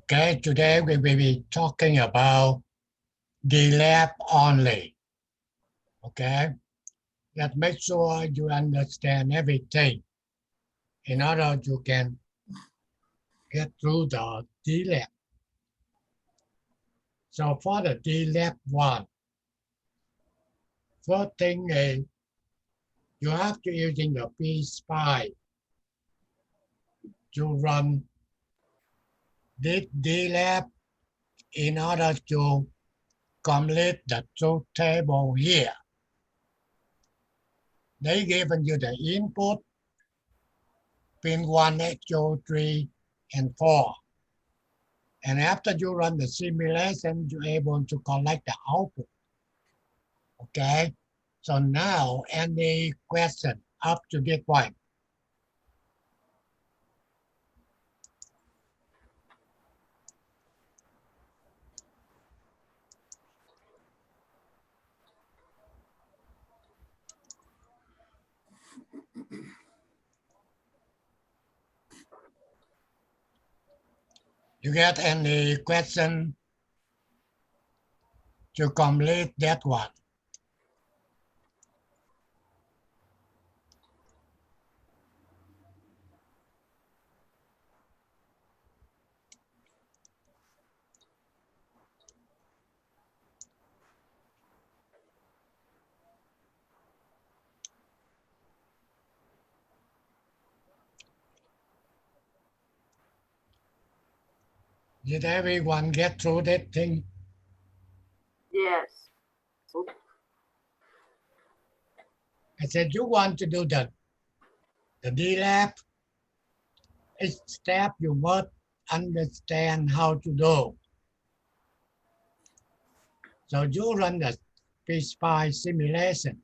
Okay, today we will be talking about DLAB only. Okay, let's make sure you understand everything in order you can get through the DLAB. So for the DLAB1, first thing is you have to using the PSPI to run this DLAB in order to complete the truth table here. They given you the input, pin 1, 2, 3, and 4. And after you run the simulation, you're able to collect the output. Okay? So now, any question up to this point? You get any question to complete that one? Did everyone get through that thing? Yes. I said, you want to do the DLAB? Each step you must understand how to do. So you run the PSPI simulation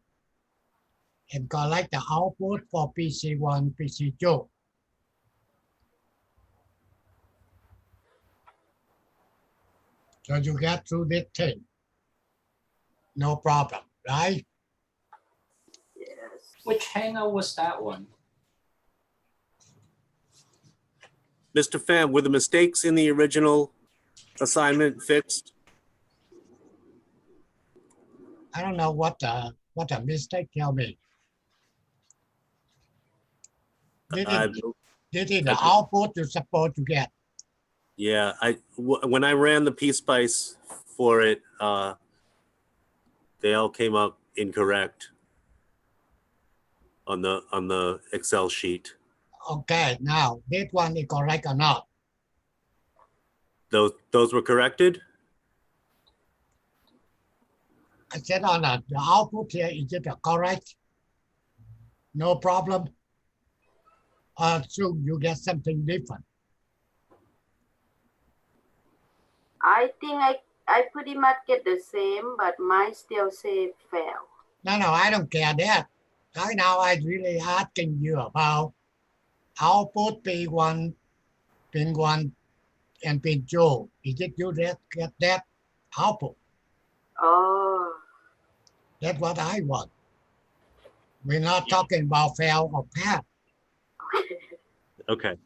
and collect the output for PC1, PC2. So you get through this thing. No problem, right? Yes. Which hangout was that one? Mr. Pham, were the mistakes in the original assignment fixed? I don't know what the mistake tell me. This is the output you're supposed to get. Yeah, when I ran the PSpice for it, they all came up incorrect on the Excel sheet. Okay, now this one is correct or not? Those were corrected? I said on the output here, is it correct? No problem. So you get something different. I think I pretty much get the same, but mine still say fail. No, I don't care that. Right now, I'm really asking you about output P1, pin 1, and pin 2. Is it you that get that output? Oh. That's what I want. We're not talking about fail or pass. Okay.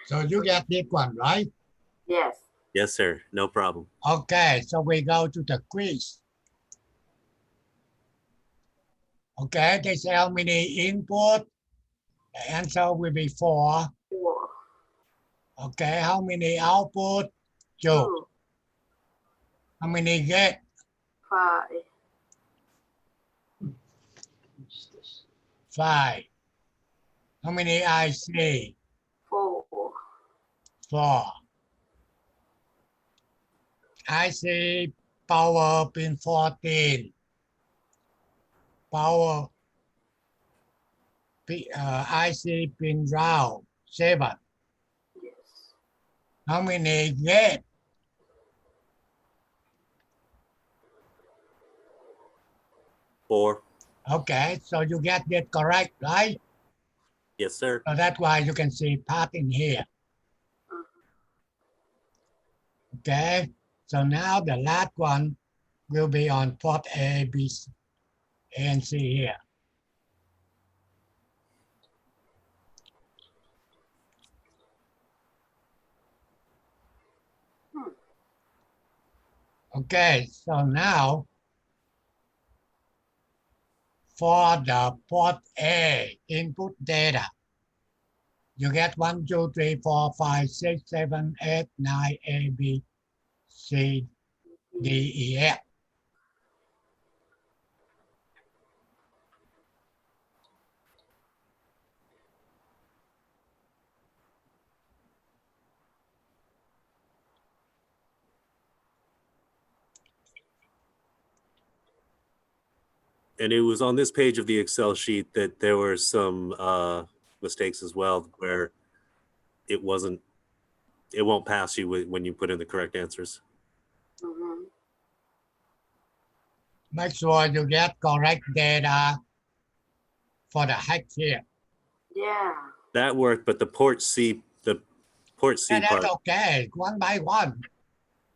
So you get this one, right? Yes. Yes, sir. No problem. Okay, so we go to the quiz. Okay, they say how many input. The answer will be 4. 4. Okay, how many output? 2. 2. How many get? 5. 5. How many IC? 4. 4. IC power pin 14. Power IC pin round 7. Yes. How many get? 4. Okay, so you get that correct, right? Yes, sir. So that's why you can see part in here. Okay, so now the last one will be on port A, B, C, and C here. Okay, so now for the port A input data, you get 1, 2, 3, 4, 5, 6, 7, 8, 9, A, B, C, D, E, F. And it was on this page of the Excel sheet that there were some mistakes as well, where it won't pass you when you put in the correct answers. Mhm. Make sure you get correct data for the hack here. Yeah. That worked, but the port C Yeah, that's part, okay, one by one.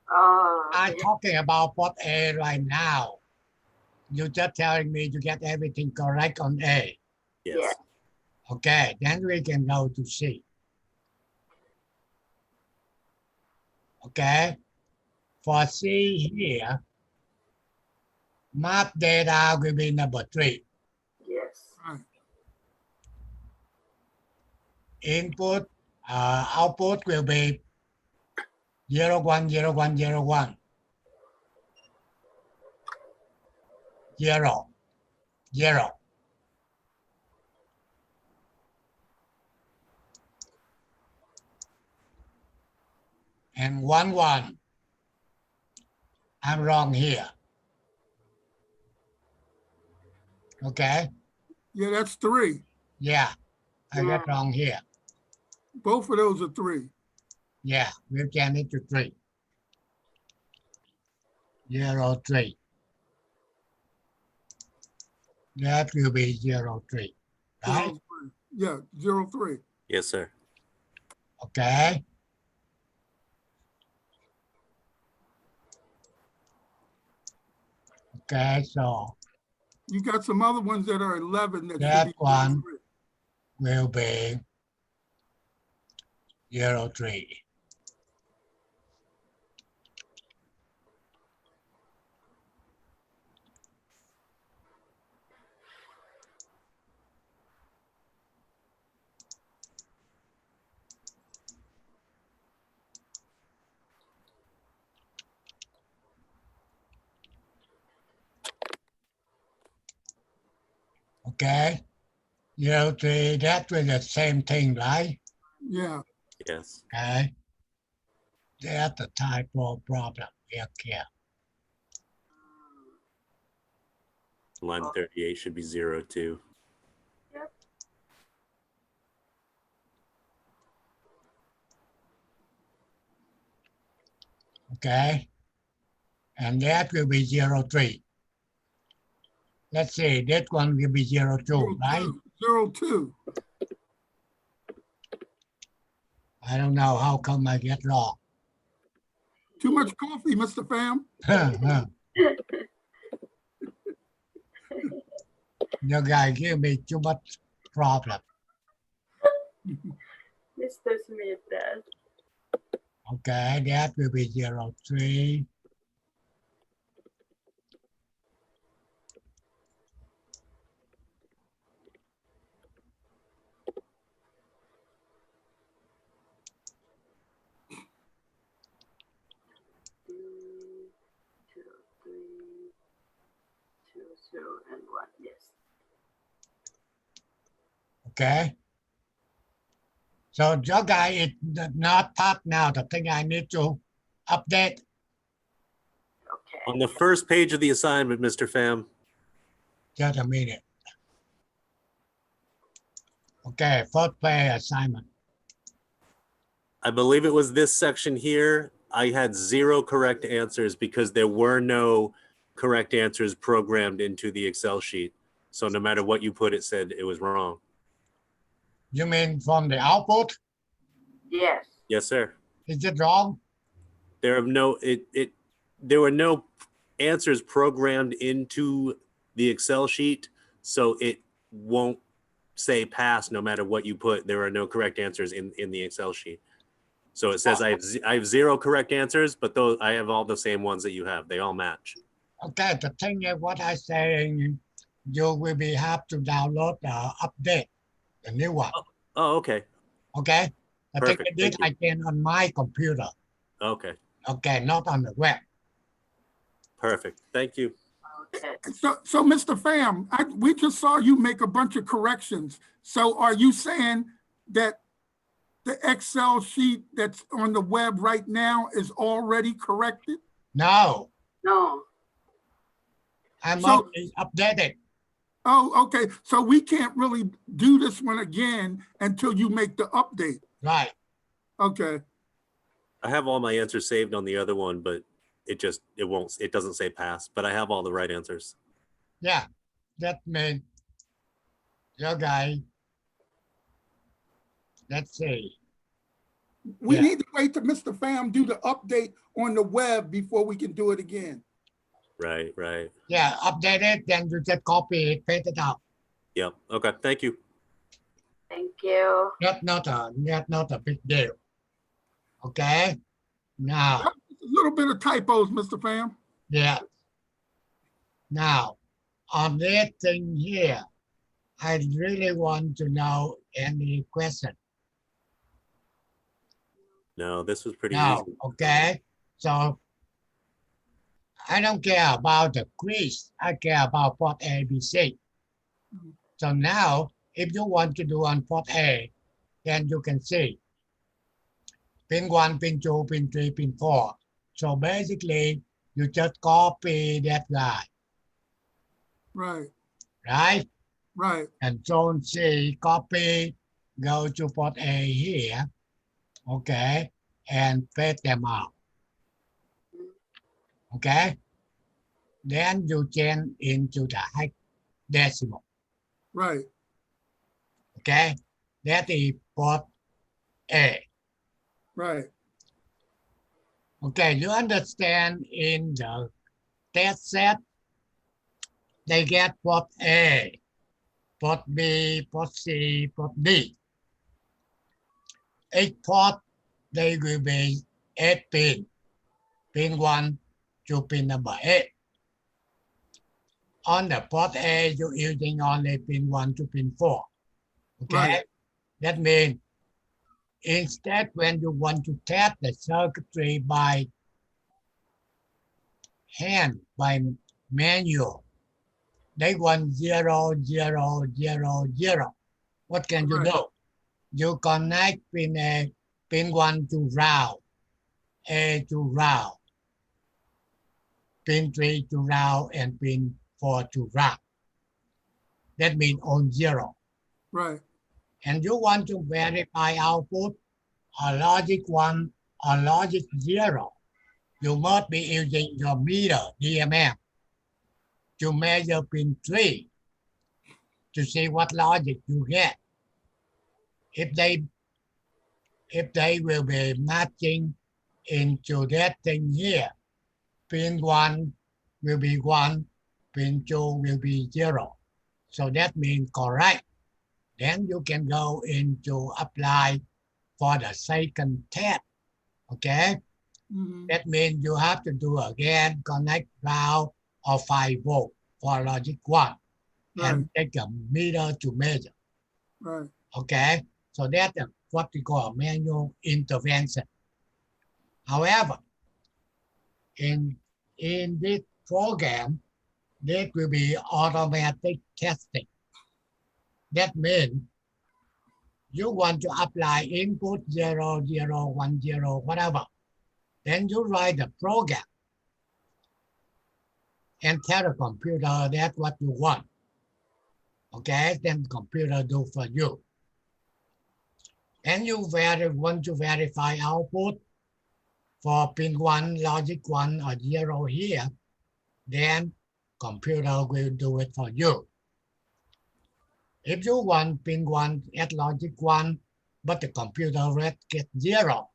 Oh, I'm okay. talking about port A right now. You're just telling me you get everything correct on A. yes. Yeah. Okay, then we can go to C. Okay, for C here, map data will be number 3. Yes. Input, output will be 0, 1, 0, 1, 0, 1. 0, 0. And 1, 1. I'm wrong here. Okay, Yeah, that's 3. yeah, I Yeah. got wrong here. Both of those are 3. Yeah, we'll change it to 3. 0, 3. That will be 0, 3. Right? 0, 3. Yeah, 0, 3. Yes, sir. Okay. Okay, so You got some other ones that are 11 that that should be 0, one 3. will be 0, 3. Okay, 0, 3, that was the same thing, right? Yeah. Yes. Okay. That's the typo problem here. Line 38 should be 0, 2. Yep. Okay. And that will be 0, 3. Let's see, that one will be 0, 2, 0, right? 2. 0, 2. I don't know how come I get wrong. Too much coffee, Mr. Pham. You guys give me too much problem. Mr. Smith does. Okay, that will be 0, 3. Two, 3, 2, 0, and 1. Yes. Okay. So your guy is not top now, the thing I need to update. Okay. On the first page of the assignment, Mr. Pham, Just a minute. Okay, first play assignment. I believe it was this section here. I had 0 correct answers because there were no correct answers programmed into the Excel sheet. So no matter what you put, it said it was wrong. You mean from the output? Yes. Yes, sir. Is it wrong? There were no answers programmed into the Excel sheet, so it won't say pass no matter what you put. There are no correct answers in the Excel sheet. So it says I have 0 correct answers, but those I have all the same ones that you have. They all match. Okay, the thing is what I saying, you will be have to download the update, the new one. Oh, okay. Okay, the thing Perfect, is this thank you. I can on my computer. Okay, Okay, not on the web. perfect. Thank you. Okay. So Mr. Pham, we just saw you make a bunch of corrections. So are you saying that the Excel sheet that's on the web right now is already corrected? No, No. I'm So- already updated. Oh, okay. So we can't really do this one again until you make the update. Right. Okay, I have all my answers saved on the other one, but it doesn't say pass, but I have all the right answers. Yeah, that means your guy. Let's see. we Yeah. need to wait till Mr. Pham do the update on the web before we can do it again. Right, right. Yeah, update it, then you just copy it, paste it out. Yep. Okay, thank you. Thank you. That's not a big deal. Okay. Now, A little bit of typos, Mr. Pham. yeah. Now, on this thing here, I really want to know any question. No, this was pretty No, easy. okay. So I don't care about the quiz. I care about part A, B, C. So now, if you want to do on part A, then you can see pin 1, pin 2, pin 3, pin 4. So basically, you just copy that guy, Right, right? right, And zone C, copy, go to port A here, okay, and paste them out, okay? Then you change into the hexadecimal, right, okay? That is port A. right. Okay, you understand in the test set, they get port A, port B, port C, port D. Each port, they will be 8 pin, pin 1 to pin number 8. On the port A, you're using only pin 1 to pin 4. Okay, Right. that means instead when you want to test the circuitry by hand, by manual, they want 0, 0, 0, 0. What can you Right. do? You connect pin A, pin 1 to round, A to round, pin 3 to round, and pin 4 to round. That means on 0. Right, And you want to verify output or logic 1 or logic 0. You must be using your meter, DMM, to measure pin 3 to see what logic you get. If they will be matching into that thing here, pin 1 will be 1, pin 2 will be 0. So that means correct. Then you can go into apply for the second test. Okay? mhm, That means you have to do again, connect ground or 5 volt for logic 1 right, and take a meter to measure. right, Okay? So that's what we call manual intervention. However, in this program, there will be automatic testing. That means you want to apply input 0, 0, 1, 0, whatever. Then you write the program and tell the computer that's what you want. Okay, then the computer do for you. And you want to verify output for pin 1, logic 1 or 0 here, then computer will do it for you. If you want pin 1 at logic 1, but the computer read get 0,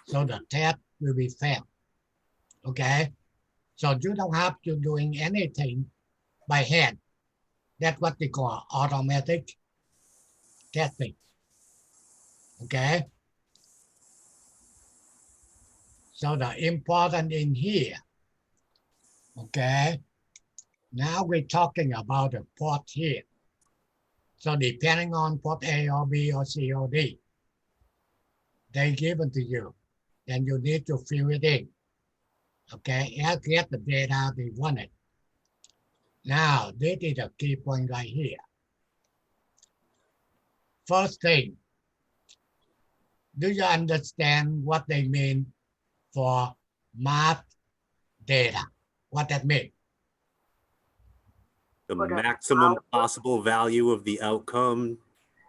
so the test will be failed. Okay, so you don't have to doing anything by hand. That's what they call automatic. แค่ thing. Okay. So the important in here, okay? Now we're talking about the port here. So depending on port A or B or C or D, they given to you, then you need to fill it in, okay? And get the data they wanted. Now, this is a key point right here. First thing, do you understand what they mean for math data? What that means? The For the maximum output. possible value of the outcome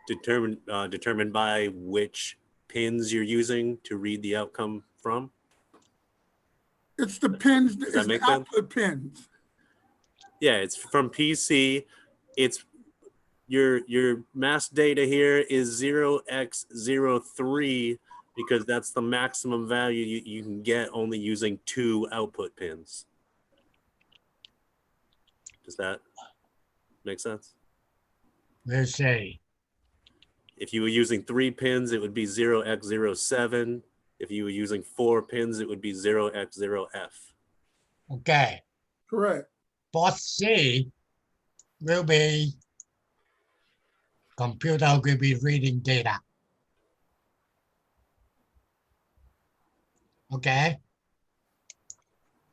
determined by which pins you're using to read the outcome from. It's the pins, Does it's that the make sense? output pins. Yeah, it's from PC. It's your mass data here is 0x03 because that's the maximum value you can get only using 2 output pins. Does that make sense? We'll say, If you were using 3 pins, it would be 0x07. If you were using 4 pins, it would be 0x0f. okay, Correct. port C will be, computer will be reading data. Okay,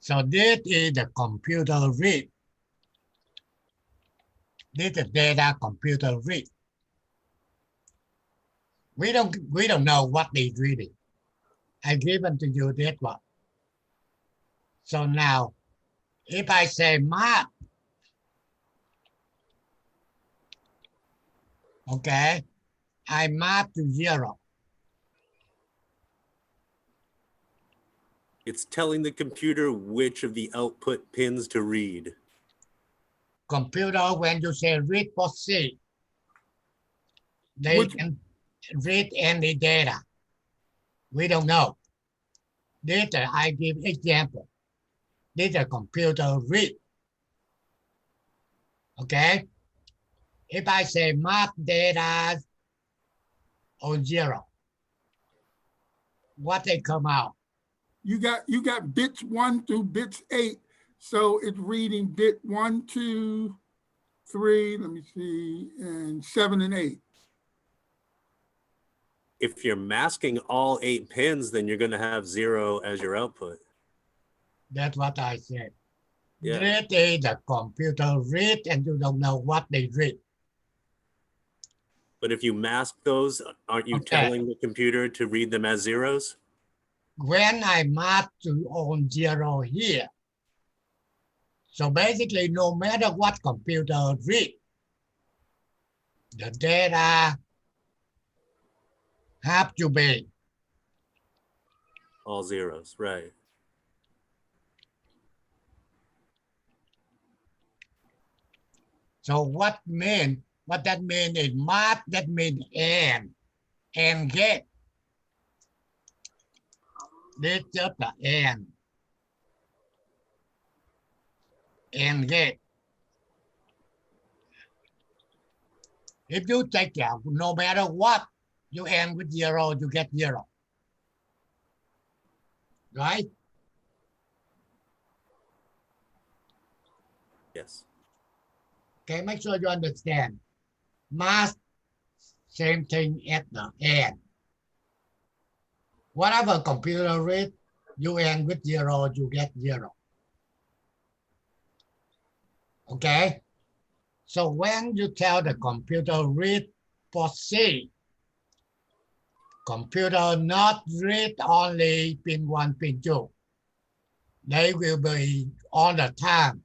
so this is the computer read. This is data computer read. We don't know what they're reading. I given to you this one. So now, if I say math, okay, I map to 0. It's telling the computer which of the output pins to read. Computer, when you say read port C, they can read any data. We don't know. Data, I give example. Data computer read. Okay? If I say map data on 0, what they come out? You got bits 1 through bits 8. So it's reading bit 1, 2, 3, let me see, and 7 and 8. If you're masking all 8 pins, then you're going to have 0 as your output. That's what I said. Yeah. This is the computer read and you don't know what they read. But if you mask those, aren't you telling the computer to read them as zeros? When I map to on 0 here, so basically no matter what computer read, the data have to be All zeros, right. so what that means is map, that means and get. This just the and get. If you take care, no matter what, you end with 0, you get 0. Right? Yes. Okay, make sure you understand. Math, same thing at the end. Whatever computer read, you end with 0, you get 0. Okay? So when you tell the computer read port C, computer not read only pin 1, pin 2. They will be all the time,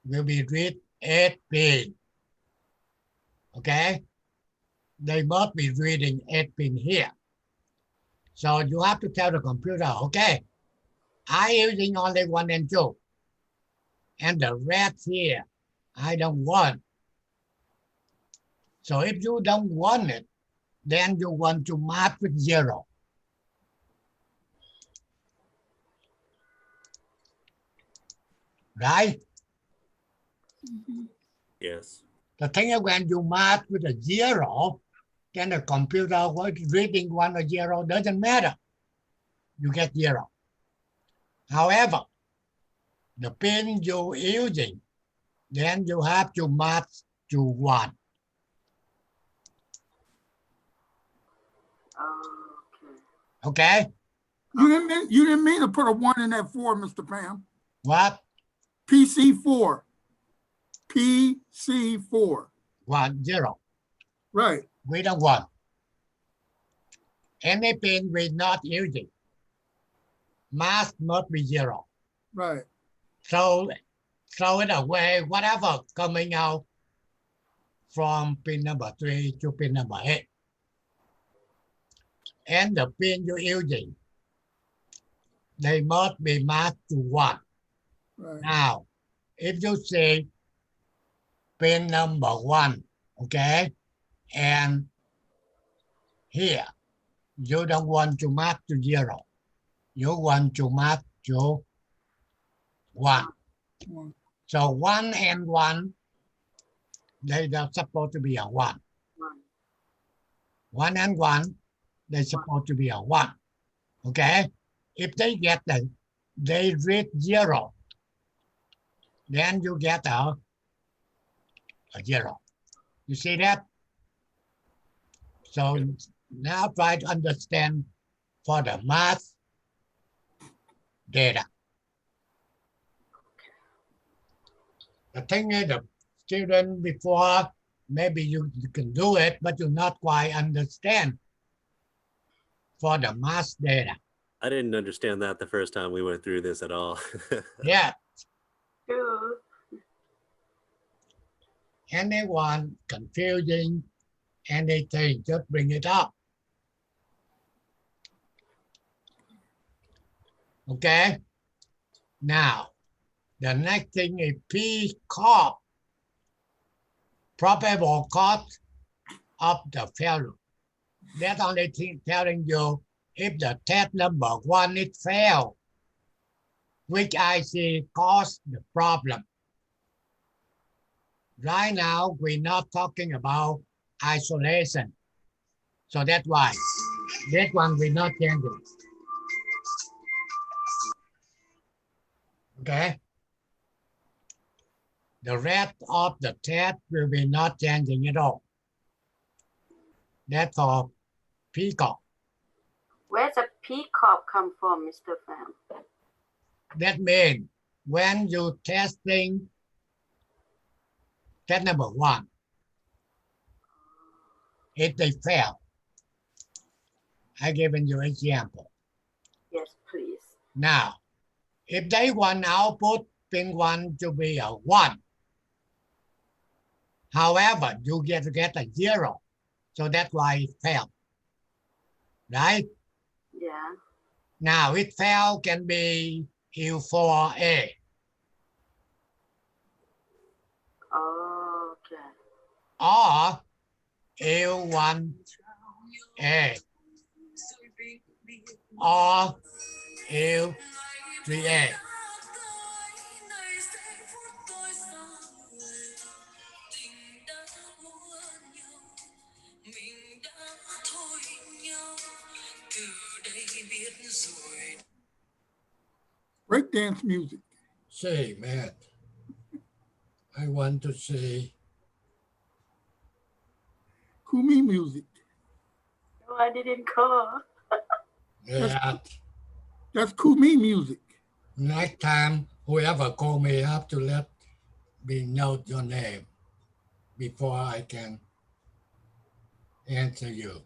will be read 8 pin. Okay? They must be reading 8 pin here. So you have to tell the computer, okay, I'm using only 1 and 2. And the rest here, I don't want. So if you don't want it, then you want to map with 0. Right? Yes. The thing is when you map with a 0, then the computer was reading 1 or 0, doesn't matter. You get 0. However, the pin you're using, then you have to match to 1. Okay. Okay? You didn't mean to put a 1 in that 4, Mr. Pham. What? PC4. PC4. 1, 0. Right. We don't want. Any pin we're not using, mass must be 0. Right. So throw it away, whatever coming out from pin number 3 to pin number 8. And the pin you're using, they must be matched to 1. Right. Now, if you say pin number 1, okay, and here, you don't want to match to 0. You want to match to 1. So 1 and 1, they are supposed to be a 1. 1 and 1, they're supposed to be a 1. Okay? If they get they read 0, then you get a 0. You see that? So now try to understand for the math data. The thing is, the student before, maybe you can do it, but you not quite understand for the mass data. I didn't understand that the first time we went through this at all. Yeah. True. Anyone confusing anything, just bring it up. Okay? Now, the next thing is P cause, probable cause of the failure. That's only thing telling you if the test number 1 is failed, which IC caused the problem. Right now, we're not talking about isolation. So that's why that one we're not changing. Okay? The rest of the test will be not changing at all. That's for peacock. Where's the peacock come from, Mr. Pham? That means when you testing test number 1, if they fail, I given you an example. Yes, please. Now, if they want output pin 1 to be a 1, however, you get a 0. So that's why it failed. Right? Yeah. Now, it failed can be U4A. Okay. Or U1A. Or U3A. Breakdance music. Say, Matt, I want to say, Kumi music. No, I didn't call. that That's Kumi music. next time, whoever call me have to let me know your name before I can answer you.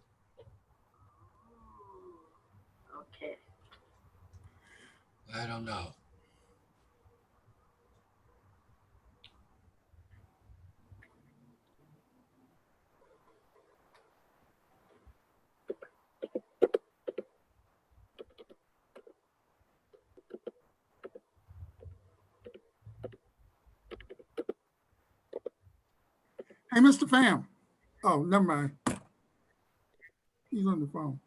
Okay. I don't know. Hey, Mr. Pham. Oh, never mind. He's on the phone.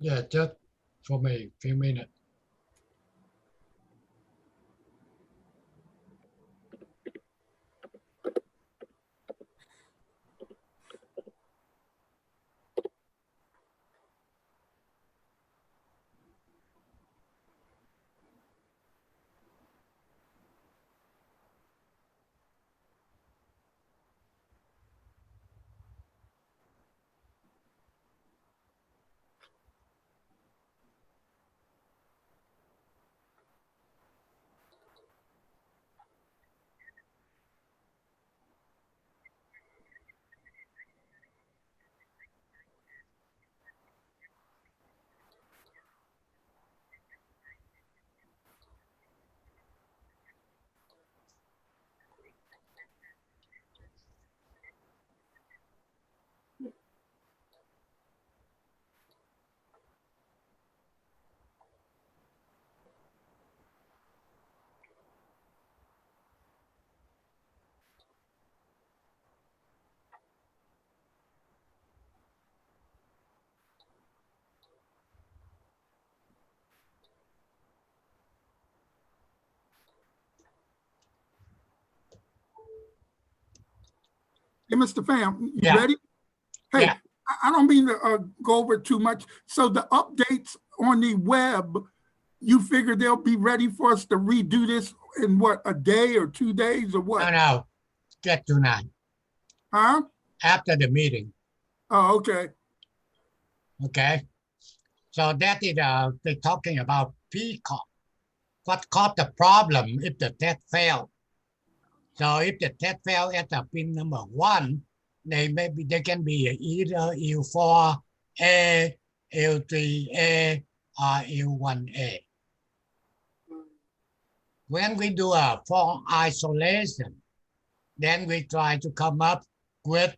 Yeah, just for me, few minutes. Hey, Mr. Pham, you Yeah. ready? Hey, Yeah. I don't mean to go over too much. So the updates on the web, you figure they'll be ready for us to redo this in what, a day or 2 days or what? No, get tonight Huh? after the meeting. Oh, okay. Okay. So that is they're talking about peacock. What caused the problem if the test failed? So if the test failed at the pin number 1, they can be either U4A, U3A, or U1A. When we do a fault isolation, then we try to come up with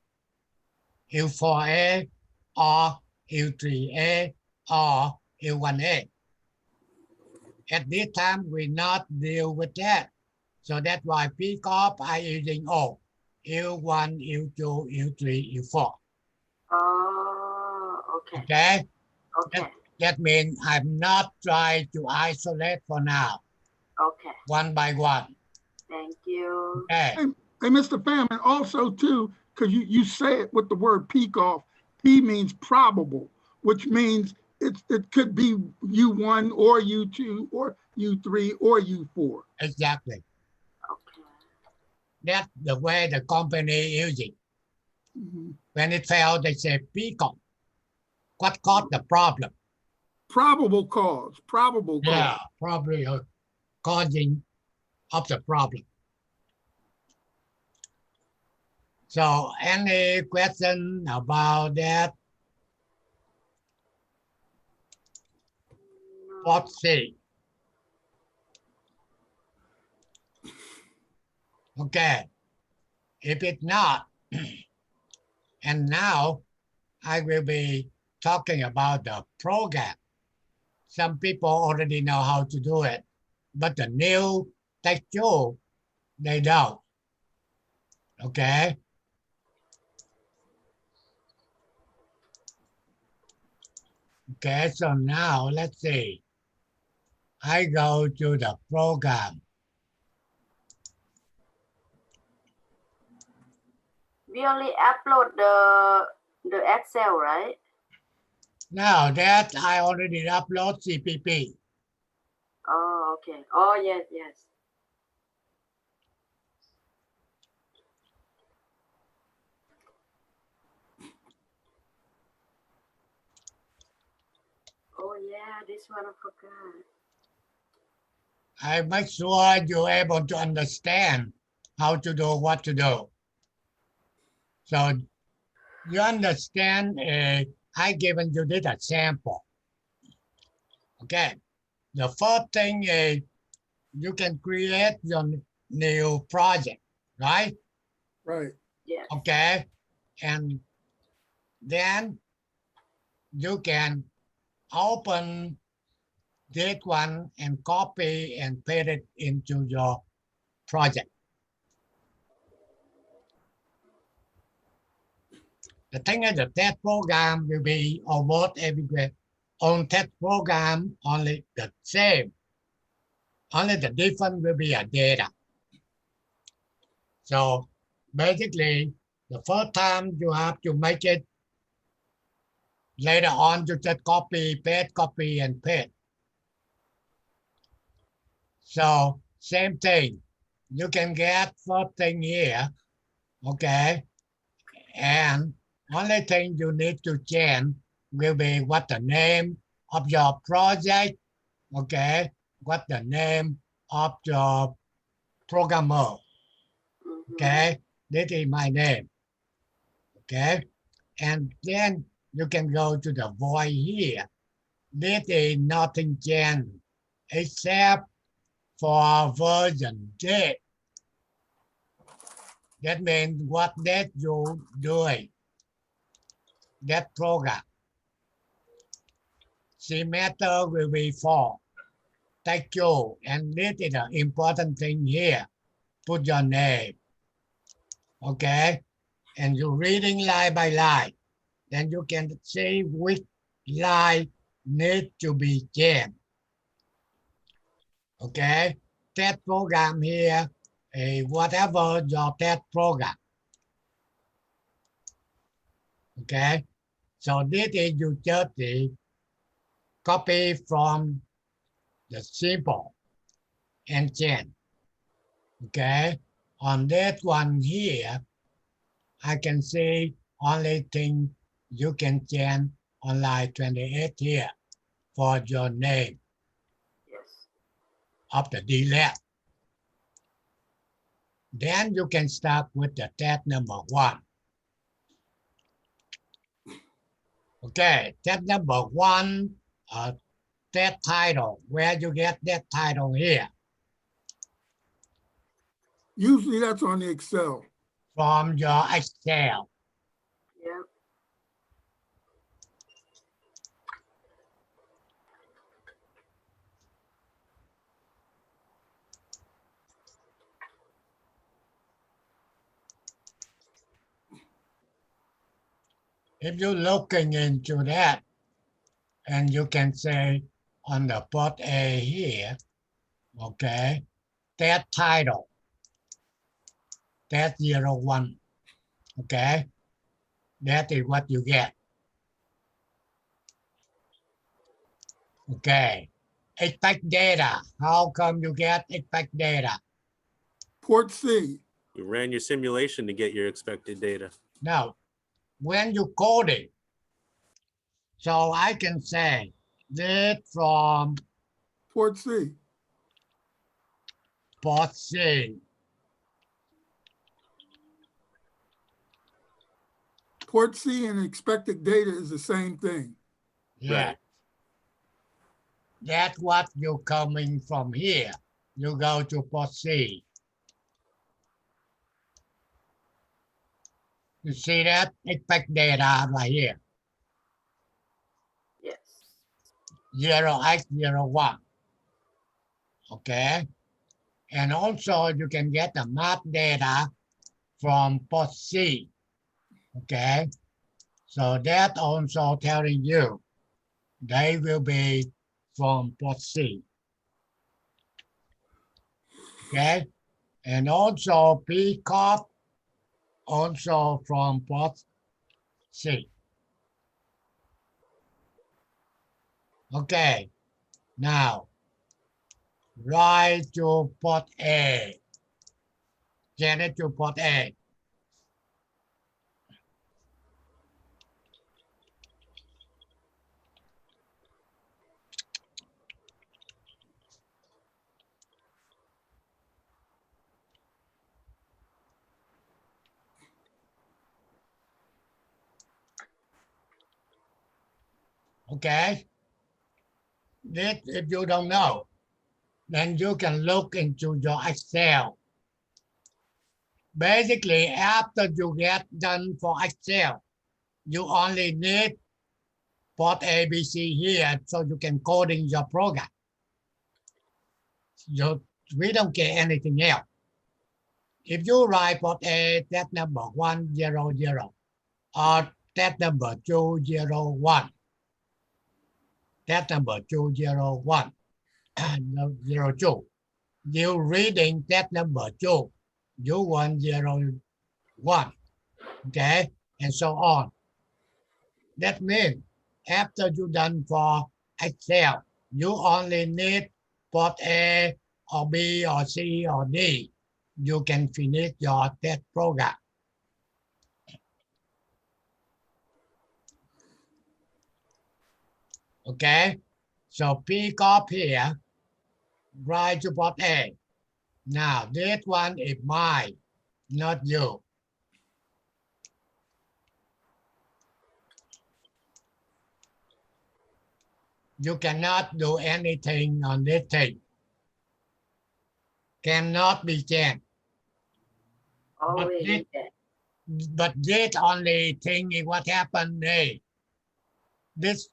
U4A or U3A or U1A. At this time, we not deal with that. So that's why PCOP are using all U1, U2, U3, U4. Oh, okay. Okay? Okay. That means I'm not trying to isolate for now, Okay. one by one. Thank you. Okay. Hey, Mr. Pham, and also too, because you say it with the word peak off, P means probable, which means it could be U1 or U2 or U3 or U4. Exactly. Okay. That's the way the company is using. Mhm. When it failed, they say PCOP. What caused the problem? Probable cause, probable cause. Yeah, probably causing of the problem. So any question about that? What C? Okay, if it's not, and now I will be talking about the program. Some people already know how to do it, but the new texture, they don't. Okay. Okay, so now let's see. I go to the program. We only upload the Excel, right? Now that I already upload CPP. Oh, okay. Oh, yes, yes. Oh, yeah, this one I forgot. I make sure you're able to understand how to do what to do. So you understand, I given you this a sample. Okay. The first thing is you can create your new project, right? Right. Yes. Okay. And then you can open this one and copy and paste it into your project. The thing is the test program will be almost everywhere, on test program only the same. Only the difference will be a data. So basically, the first time you have to make it. Later on, you just copy, and paste. So same thing. You can get first thing here, okay? And only thing you need to change will be what the name of your project, okay? What the name of your programmer, okay? This is my name, okay? And then you can go to the void here. This is nothing changed except for version date. That means what date you doing, that program. C method will be for. Thank you. And this is the important thing here. Put your name. Okay? And you're reading line by line. Then you can see which line needs to be changed. Okay? Test program here, whatever your test program. Okay? So this is you just copy from the simple and change. Okay? On that one here, I can see only thing you can change on line 28 here for your name. Yes. Of the DLAB. Then you can start with the tab number 1. Okay, tab number 1, tab title. Where you get that title here? Usually that's on the Excel. From your Excel. Yeah. If you're looking into that, and you can say on the part A here, okay, that title, that 01, okay, that is what you get. Okay, expect data. How come you get expect data? Port C. You ran your simulation to get your expected data. Now, when you code it, so I can say that from Port C. port C. Port C and expected data is the same thing. Yeah. Right. That's what you're coming from here. You go to port C. You see that? Expect data right here. Yes. 0x01. Okay. And also you can get the map data from port C. Okay. So that also telling you they will be from port C. Okay. And also PCOP also from port C. Okay. Now, right to port A. Change it to port A. Okay. This, if you don't know, then you can look into your Excel. Basically, after you get done for Excel, you only need port A, B, C here so you can code in your program. We don't care anything else. If you write port A, that number 100 or that number 201, test number 201, 02. You reading test number 2, U101, okay, and so on. That means after you done for Excel, you only need port A or B or C or D. You can finish your test program. Okay, so pick up here, write to port A. Now this one is mine, not you. You cannot do anything on this thing. Cannot be changed. Always there. But this only thing is what happened. Hey, this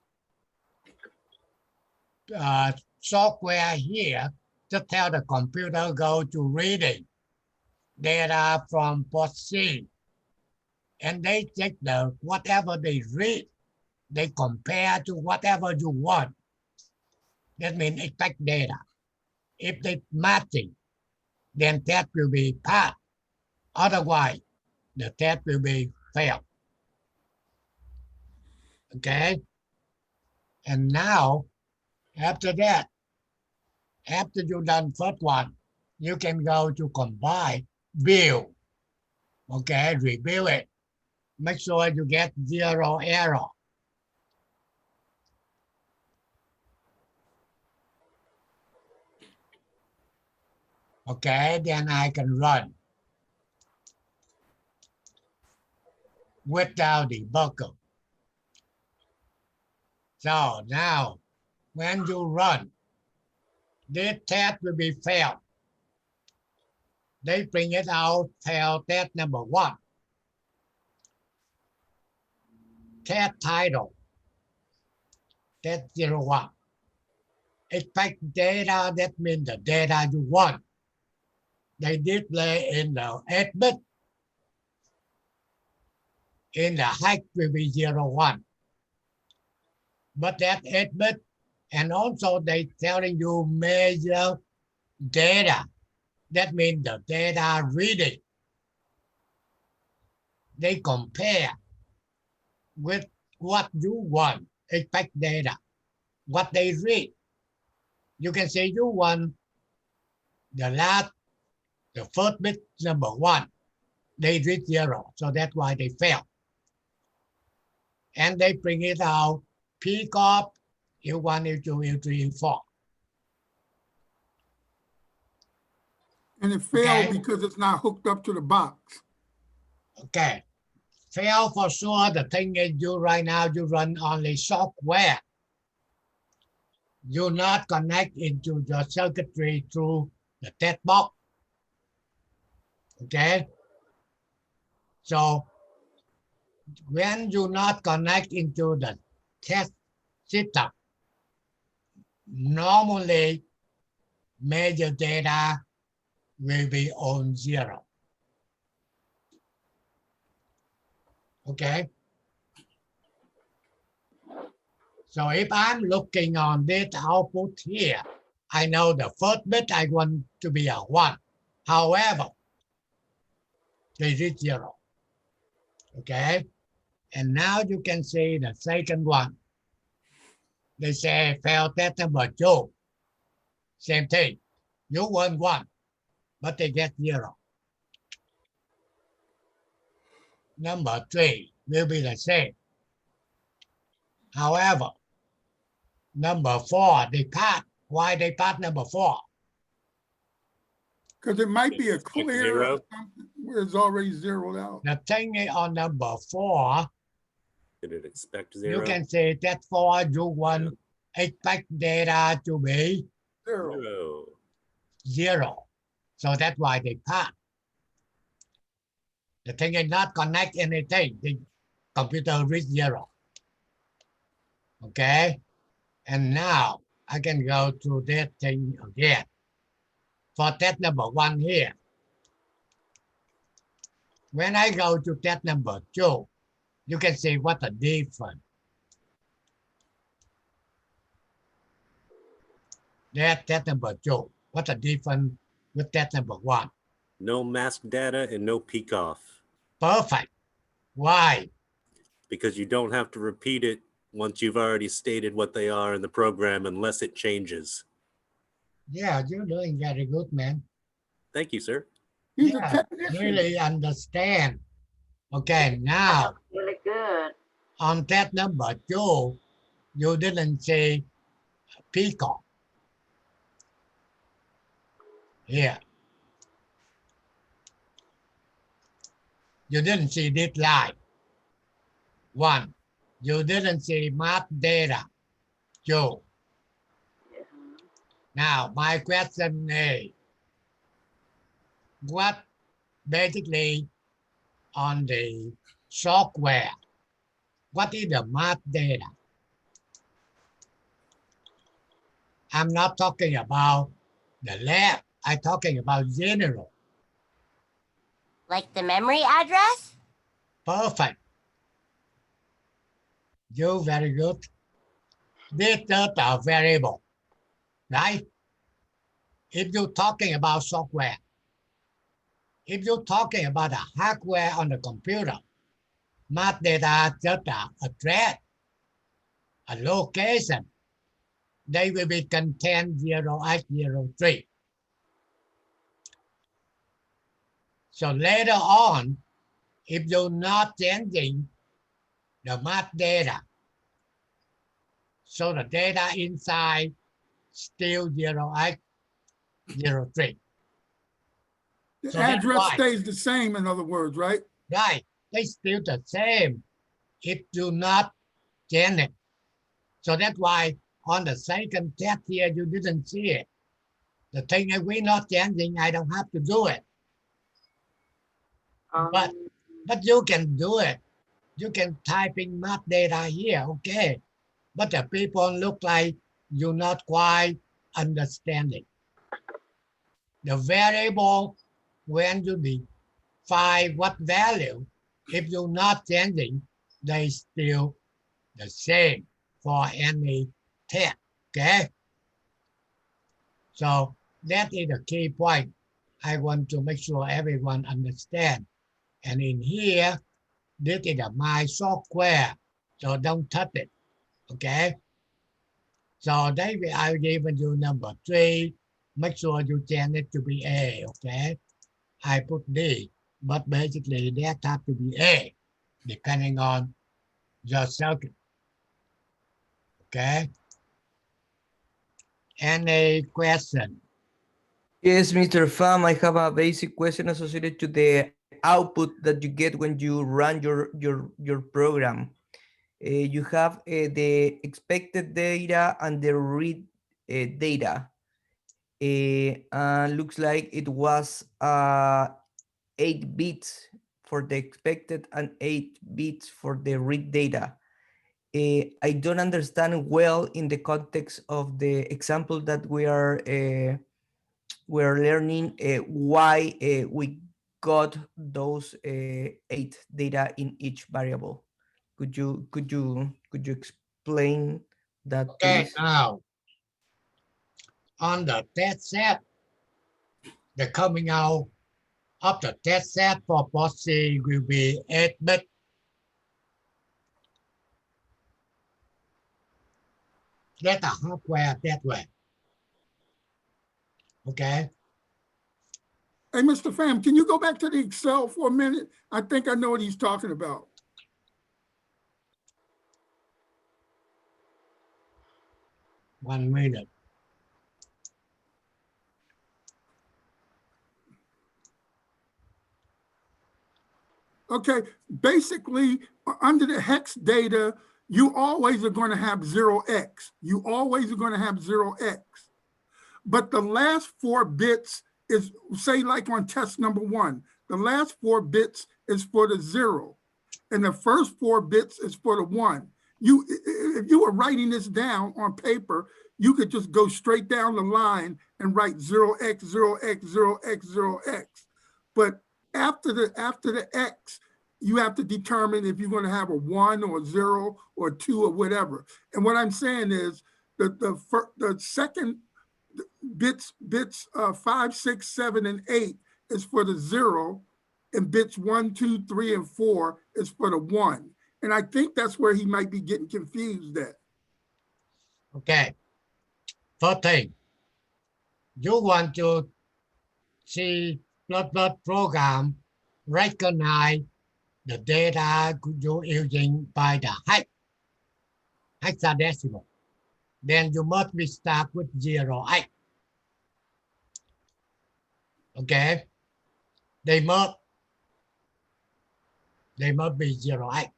software here just tell the computer go to reading data from port C, and they check the whatever they read, they compare to whatever you want. That means expect data. If they matching, then test will be passed. Otherwise, the test will be failed. Okay? And now, after that, after you done first one, you can go to combine, build. Okay, rebuild it. Make sure you get 0 error. Okay, then I can run without debugger. So now, when you run, this test will be failed. They bring it out, failed test number 1. Test title, test 01. Expect data, that means the data you want. They display in the 8-bit. In the height will be 01. But that 8-bit, and also they telling you measure data. That means the data reading. They compare with what you want, expect data, what they read. You can say you want the first bit number 1. They read 0, so that's why they fail. And they bring it out, pick up U1, U2, U3, U4. And it failed Okay. because it's not hooked up to the box. Okay. Fail for sure. The thing is you right now, you run only software. You not connect into your circuitry through the test box. Okay. So when you not connect into the test system, normally measure data will be on 0. Okay. So if I'm looking on this output here, I know the first bit I want to be a 1. However, they read 0. Okay. And now you can see the second one. They say fail test number 2. Same thing. You want 1, but they get 0. Number 3 will be the same. However, number 4, they pass. Why they pass number 4? Because it might be a Expect clear 0. or something where it's already zeroed out. The thing is on number 4, Did it expect 0? you can say that 4 you want expect data to be 0. So that's why they pass. The thing is not connect anything. The computer reads 0. Okay. And now I can go to that thing again. For test number 1 here. When I go to test number 2, you can see what the difference. That's test number 2. What's the difference with test number 1? No mask data and no peak off, Perfect. Why? because you don't have to repeat it once you've already stated what they are in the program unless it changes. Yeah, you're doing very good, man. Thank you, sir. He's a Yeah, technician. really understand. Okay, now Really good. on test number 2, you didn't say peacock. Here. You didn't see this line. 1. You didn't see math data. 2. Yeah. Now, my question is, what basically on the software, what is the math data? I'm not talking about the lab. I'm talking about general. Like the memory address? Perfect. You very good. This data variable, right? If you're talking about software, if you're talking about the hardware on the computer, math data just an address, a location. They will be contained 0803. So later on, if you're not changing the math data, so the data inside still 0803. The So that's address why. stays the same, in other words, right? Right, they still the same if you not change it. So that's why on the second test here, you didn't see it. The thing is we're not changing, I don't have to do it. But you can do it. You can type in math data here, okay. But the people look like you're not quite understanding. The variable, when you define what value, if you're not changing, they still the same for any test, okay? So that is the key point. I want to make sure everyone understand. And in here, this is my software, so don't touch it, okay? So David, I've given you number 3. Make sure you change it to be A, okay? I put D, but basically that has to be A, depending on your circuit, okay? Any question? Yes, Mr. Pham, I have a basic question associated to the output that you get when you run your program. You have the expected data and the read data. Looks like it was 8 bits for the expected and 8 bits for the read data. I don't understand well in the context of the example that we're learning why we got those 8 data in each variable. Could you explain that, Okay, please? now on the test set, the coming out of the test set for POC will be 8-bit. That's a hardware that way. Okay. Hey, Mr. Pham, can you go back to the Excel for a minute? I think I know what he's talking about. One minute. Okay, basically, under the hex data, you always are going to have 0x. You always are going to have 0x. But the last 4 bits is, say like on test number 1, the last 4 bits is for the 0. And the first 4 bits is for the 1. If you were writing this down on paper, you could just go straight down the line and write 0x, 0x, 0x, 0x. But after the X, you have to determine if you're going to have a 1 or a 0 or 2 or whatever. And what I'm saying is that the second bits 5, 6, 7, and 8 is for the 0, and bits 1, 2, 3, and 4 is for the 1. And I think that's where he might be getting confused at. Okay. First thing, you want to see program recognize the data you're using by the hexadecimal. Then you must be start with 08. Okay. They must be 08.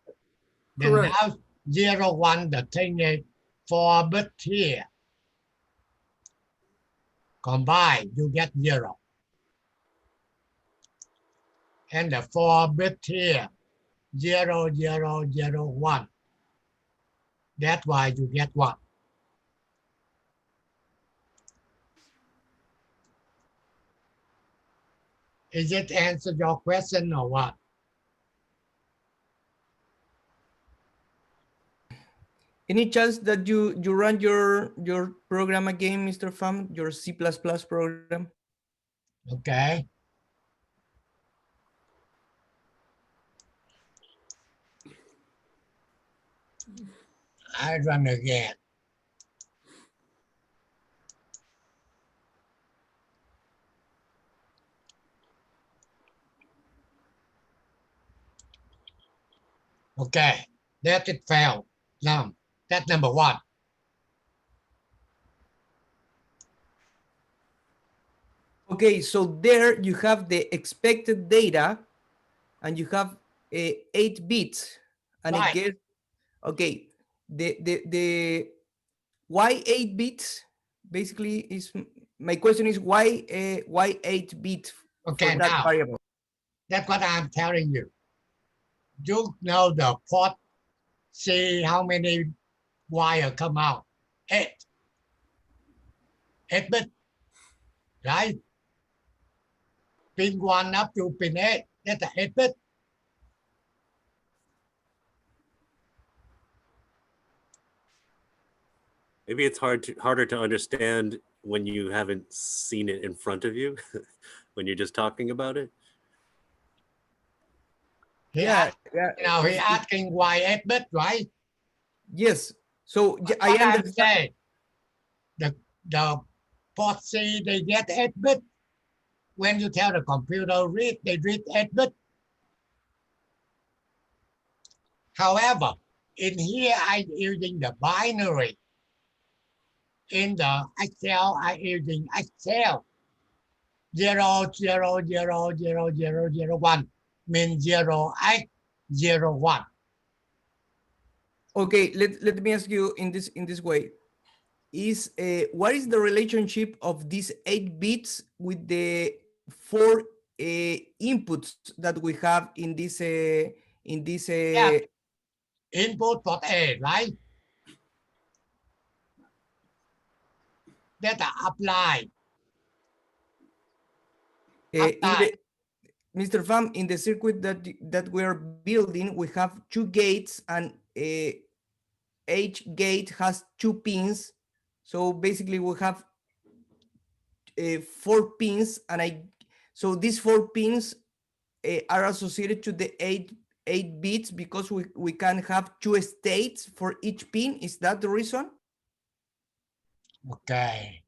Then Correct. now 01, the thing is 4 bit here. Combine, you get 0. And the 4 bit here, 0, 0, 0, 1. That's why you get 1. Is it answer your question or what? Any chance that you run your program again, Mr. Pham, your C++ program? Okay. I run again. Okay, that it failed. Now, that's number 1. Okay, so there you have the expected data, and you have 8 bits, and Right. it gets, okay, the why 8 bits basically is, my question is why 8 bits Okay, for that now, variable? that's what I'm telling you. You know the port, see how many wire come out. 8 bit, right? Pin 1 up to pin 8, that's the 8 bit. Maybe it's harder to understand when you haven't seen it in front of you, when you're just talking about it. Yeah. Now he's asking why 8 bit, right? Yes. So But I what I'm understand. saying, the port C, they get 8 bit. When you tell the computer read, they read 8 bit. However, in here, I'm using the binary. In the Excel, I'm using Excel. 0, 0, 0, 0, 0, 0, 1 means 0, 8, 0, 1. Okay, let me ask you in this way. Is what is the relationship of these 8 bits with the 4 inputs that we have in this Yeah. Input port A, right? That's apply. Mr. Pham, in the circuit that we are building, we have 2 gates, and each gate has 2 pins. So basically we have 4 pins, and so these 4 pins are associated to the 8 bits because we can have 2 states for each pin. Is that the reason? Okay.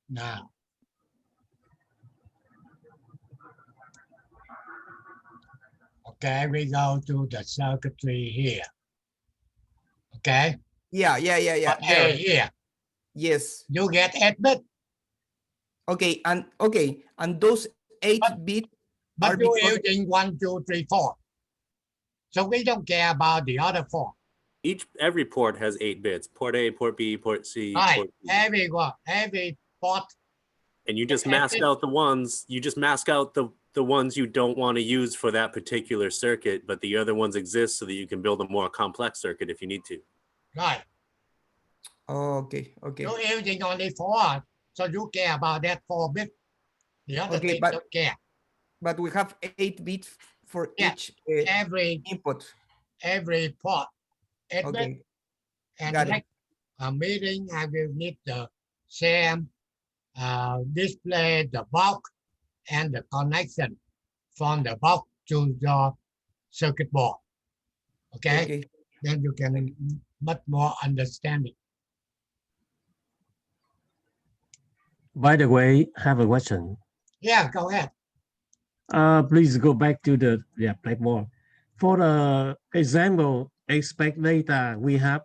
Now. Okay, we go to the circuitry here. Okay. Yeah. A here. Yes. You get 8 bit. Okay, and those 8 bits but are you're because using 1, 2, 3, 4. So we don't care about the other 4. Every port has 8 bits. Port A, port B, port C, Right. port B. Every port. And you just mask out the ones. You just mask out the ones you don't want to use for that particular circuit, but the other ones exist so that you can build a more complex circuit if you need to. Right. Okay. You're using only 4, so you care about that 4 bit. The other thing don't care. But we have 8 bits for each every input. Every port. 8 Okay. bit. And Got next meeting, I will need the same display the box and the connection from the box to your circuit board. Okay, Okay. then you can much more understanding. By the way, I have a question. Yeah, go ahead. Please go back to the blackboard. For the example, expect data, we have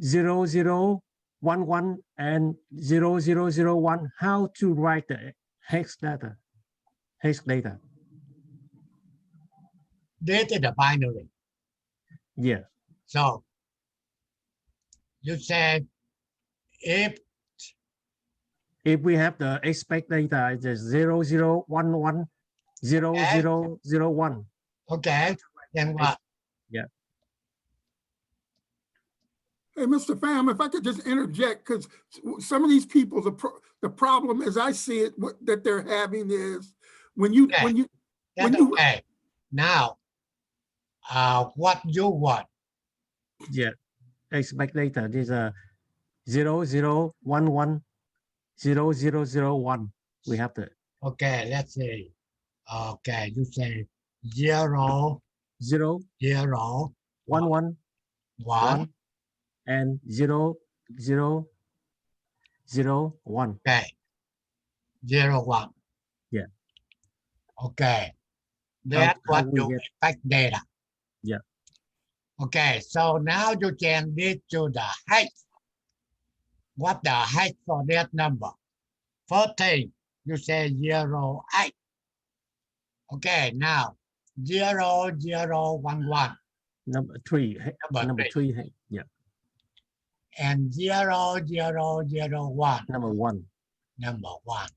0011 and 0001. How to write the hex data? Hex data. This is the binary. Yeah. So you said if we have the expect data, it's 0011 0001. okay, then what? Yeah. Hey, Mr. Pham, if I could just interject, because some of these people, the problem as I see it, that they're having is Okay. That's okay. Now, what you want? Yeah. Expect data. This is 0011 0001. We have the Okay, let's see. Okay, you say 0 0 0 1 1. and 0 0 0 1. Okay, 0 1. Yeah. Okay, that's what we you get? expect data. Yeah. Okay, so now you change this to the height. What the height for that number? First thing, you say 0 8. Okay, now 0 0 1 1. Number 3. Number 3. Yeah. And 0 0 0 1. Number 1. Number 1.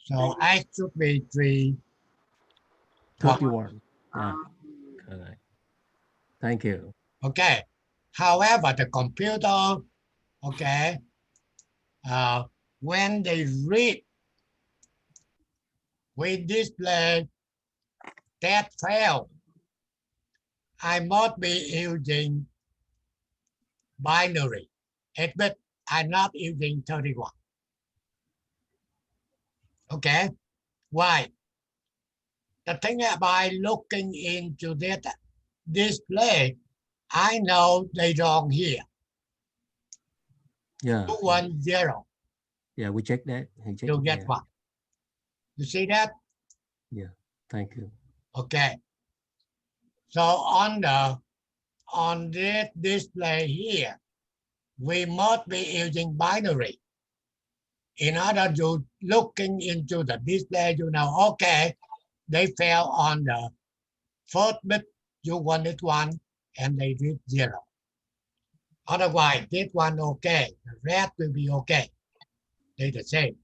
So I should be 3 31. Yeah. Correct. Thank you. Okay. However, the computer, okay, when they read, we display that failed. I must be using binary, but I'm not using 31. Okay. Why? The thing by looking into that display, I know they wrong here. Yeah. 210. Yeah, we check that. You get what? You see that? Yeah. Thank you. Okay. So on this display here, we must be using binary. In order to looking into the display, you know, okay, they fail on the first bit, you wanted 1, and they did 0. Otherwise, this one okay, the rest will be okay. They're the same.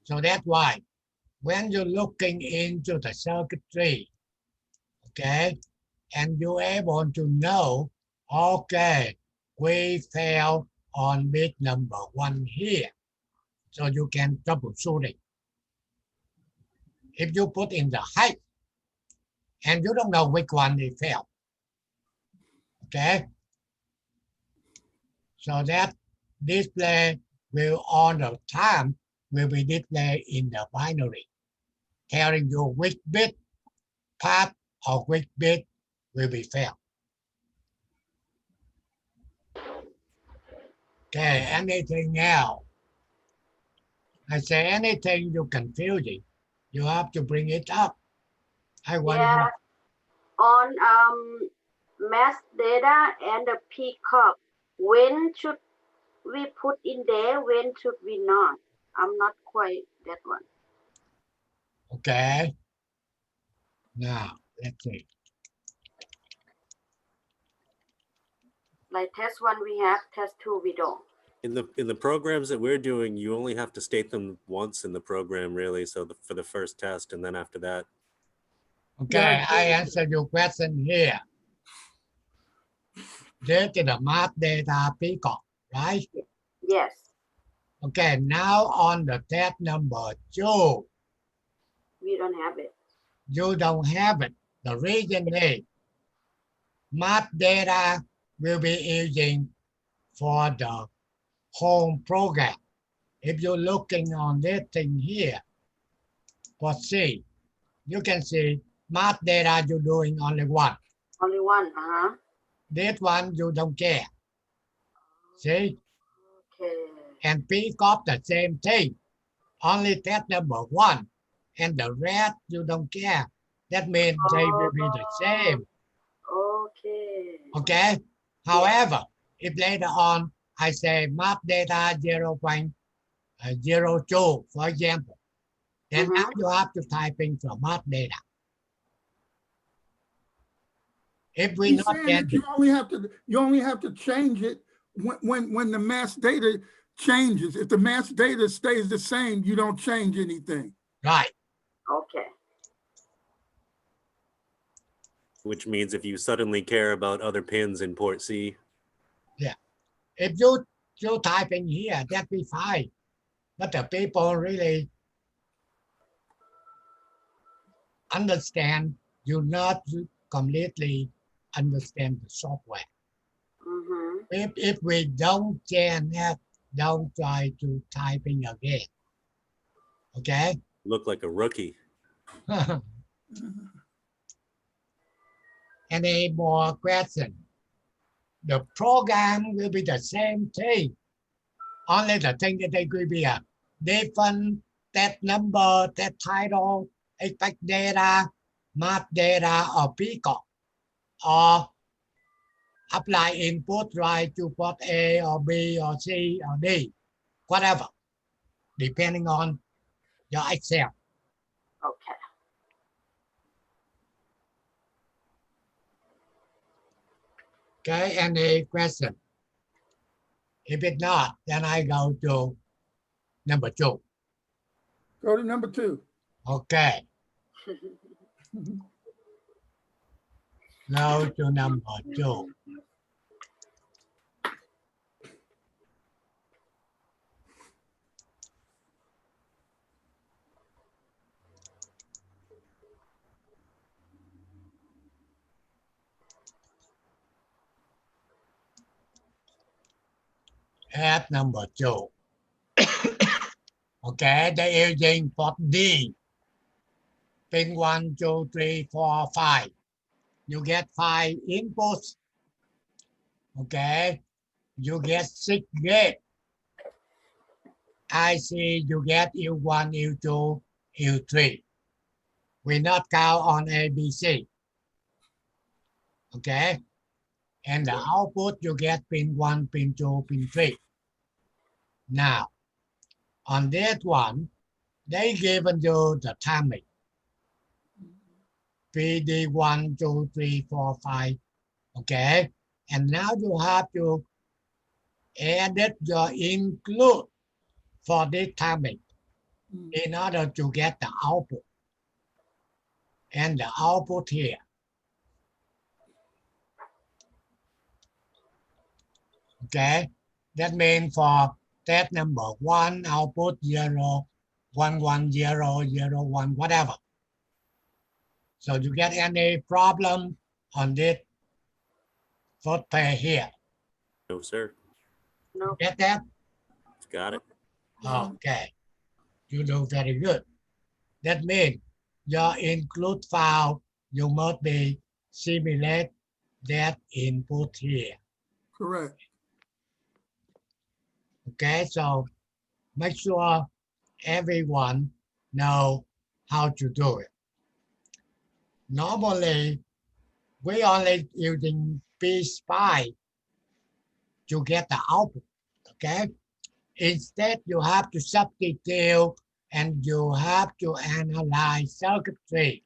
So that's why when you're looking into the circuitry, okay, and you're able to know, okay, we fail on bit number 1 here. So you can troubleshoot it. If you put in the height and you don't know which one they fail, okay? So that display will all the time will be displayed in the binary, telling you which bit part of which bit will be failed. Okay, anything else? I say anything you confusing, you have to bring it up. I want to know. On mass data and the peacock, when should we put in there? When should we not? I'm not quite that one. Okay. Now, let's see. Like test 1 we have, test 2 we don't. In the programs that we're doing, you only have to state them once in the program, really. So for the first test, and then after that. Okay, I answered your question here. This is the mass data peacock, right? Yes. Okay, now on the test number 2. We don't have it. You don't have it. The reason is mass data will be using for the home program. if you're looking on this thing here, for C, you can see math data you're doing only one. Only one. This one you don't care. See? Okay. And pick up the same thing. Only test number one. And the rest you don't care. That means they will be the same. Okay. Okay? However, if later on I say math data 0.02, for example, then now you have to type in for math data. If we He's not saying get that you only have to change it when the mass data changes. If the mass data stays the same, you don't change anything. right. Okay. Which means if you suddenly care about other pins in port C, If you type in here, that'd be fine. But the people really understand, you not completely understand the software. If we don't can have, don't try to type in again. Okay? look like a rookie. Any more questions? The program will be the same thing. Only the thing that they will be a different that number, that title, expect data, math data, or peacock, or apply input right to port A or B or C or D, whatever, depending on your Excel. Okay. Okay, any question? If it's not, then I go to number 2. Go to number 2. Okay. Go to number 2. At number 2. Okay, they're using port D. Pin 1, 2, 3, 4, 5. You get 5 inputs. Okay, you get 6 gates. I see you get U1, U2, U3. We not count on ABC. Okay, and the output you get pin 1, pin 2, pin 3. Now, on that one, they given you the timing. PD 1, 2, 3, 4, 5. Okay, and now you have to edit your include for this timing in order to get the output. And the output here. Okay, that means for test number 1, output 0, 1, 1, 0, 0, 1, whatever. So you get any problem on this first pair here? No, sir. No. Get that? Got it. Okay, you do very good. That means your include file, you must be simulate that input here. Correct. Okay, so make sure everyone know how to do it. Normally, we only using PSPI to get the output, okay? Instead, you have to substitute and you have to analyze circuitry.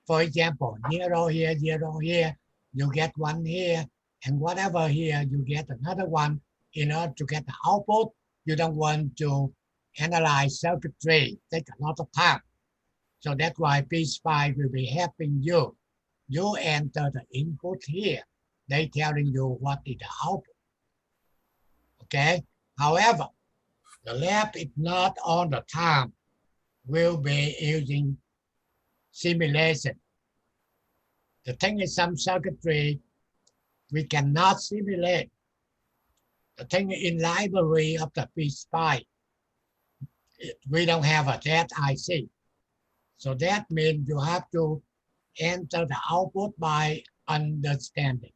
For example, 0 here, 0 here, you get 1 here, and whatever here, you get another one. In order to get the output, you don't want to analyze circuitry, take a lot of time. So that's why PSPI will be helping you. You enter the input here. They telling you what is the output. Okay? However, the lab is not all the time will be using simulation. The thing is some circuitry we cannot simulate. The thing in library of the PSPI, We don't have a that IC. So that means you have to enter the output by understanding,